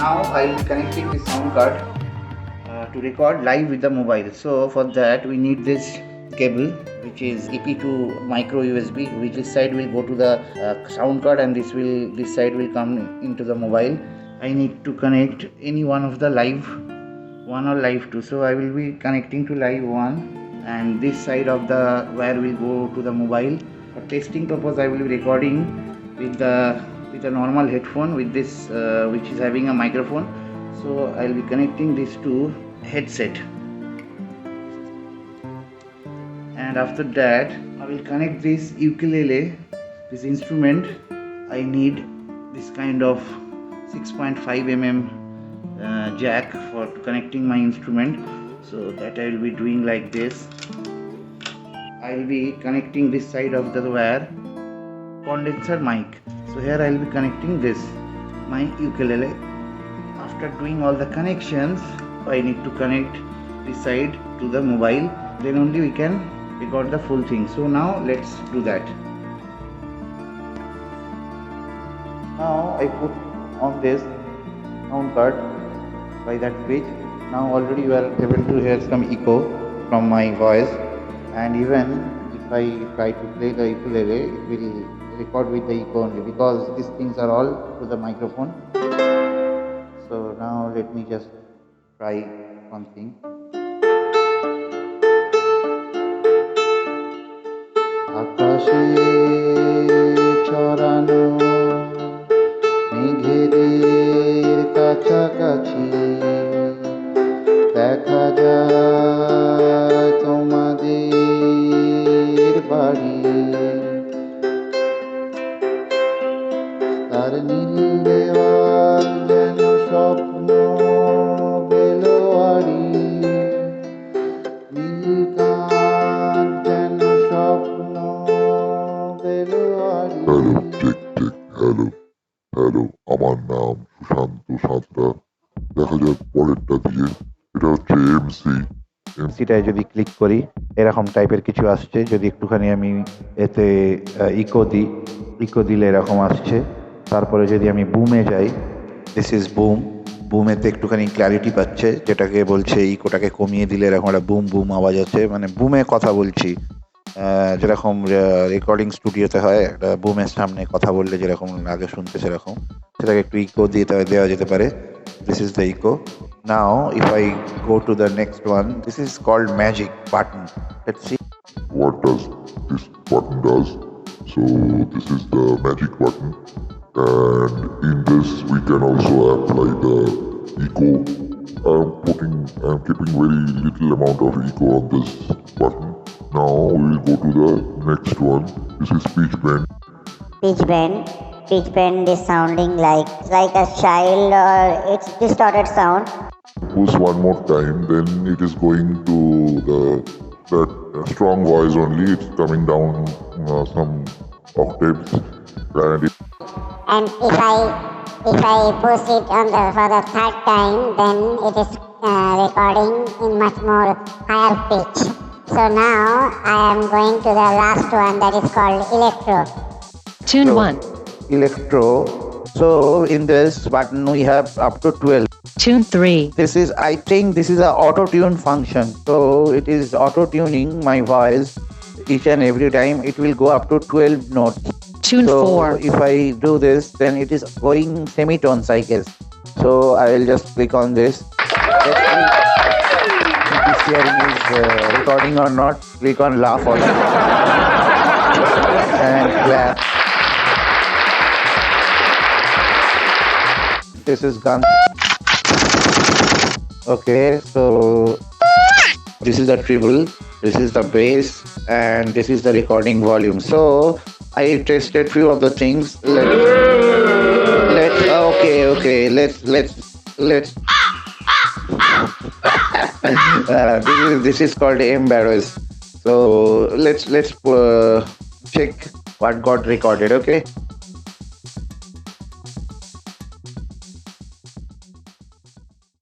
Now I will be connecting the sound card to record live with the mobile. So for that we need this cable, which is EP2 micro USB, which this side will go to the sound card and this side will come into the mobile. I need to connect any one of the live 1 or live 2. So I will be connecting to live 1 and this side of the wire will go to the mobile. For testing purpose I will be recording with a normal headphone with this which is having a microphone. So I will be connecting this to headset, and after that I will connect this ukulele, this instrument. I need this kind of 6.5 mm jack for connecting my instrument, so that I will be doing like this. I will be connecting this side of the wire condenser mic. So here I will be connecting this my ukulele. After doing all the connections, I need to connect this side to the mobile, then only we can record the full thing. So now let's do that. Now I put on this sound card by that switch. Now already you are able to hear some echo from my voice, and even if I try to play the ukulele, it will record with the echo only, because these things are all to the microphone. So now let me just try one thing. Akashe chorano মেঘেদের কাছাকাছি দেখা যায় তোমাদের বাড়ি, তার নীল দেওয়াল যেন স্বপ্ন বেলোয়ারি, নীল কাঁচ যেন স্বপ্ন বেলোয়ারি। Hello, check check, hello hello, আমার নাম সুশান্ত সাঁতরা। দেখা যাক পরেরটা দিয়ে। এটা হচ্ছে এমসিটায় যদি ক্লিক করি এরকম টাইপের কিছু আসছে। যদি একটুখানি আমি এতে ইকো দিলে এরকম আসছে। তারপরে যদি আমি বুমে যাই, দিস ইজ বুমেতে একটুখানি ক্ল্যারিটি পাচ্ছে, যেটাকে বলছে ইকোটাকে কমিয়ে দিলে এরকম একটা বুম আওয়াজ আছে। মানে বুমে কথা বলছি, যেরকম রেকর্ডিং স্টুডিওতে হয়, একটা বুমের সামনে কথা বললে যেরকম আগে শুনতে, সেরকম সেটাকে একটু ইকো দেওয়া যেতে পারে। This is the echo. Now if I go to the next one, this is called magic button. Let's see what does this button does. So this is the magic button, and in this we can also apply the echo. I'm keeping very little amount of echo on this button. Now we will go to the next one. This is pitch bend. pitch bend is sounding like a child, or it's distorted sound. Push one more time, then it is going to that strong voice only. It's coming down some octaves, and And if I push it on for the third time, then it is recording in much more higher pitch. So now I am going to the last one, that is called electro. Tune So, 1. Electro. So in this button we have up to 12. Tune 3. This is, I think this is a auto tune function. So it is auto tuning my voice each and every time. It will go up to 12 notes. Tune So 4. if I do this, then it is going semitones, I guess. So I will just click on this. Let's see if this hearing is recording or not. Click on laugh also. And clap. This is gone. Okay, so this is the treble, this is the bass, and this is the recording volume. So I tested few of the things. Let's this is called embarrass. So let's check what got recorded. Okay,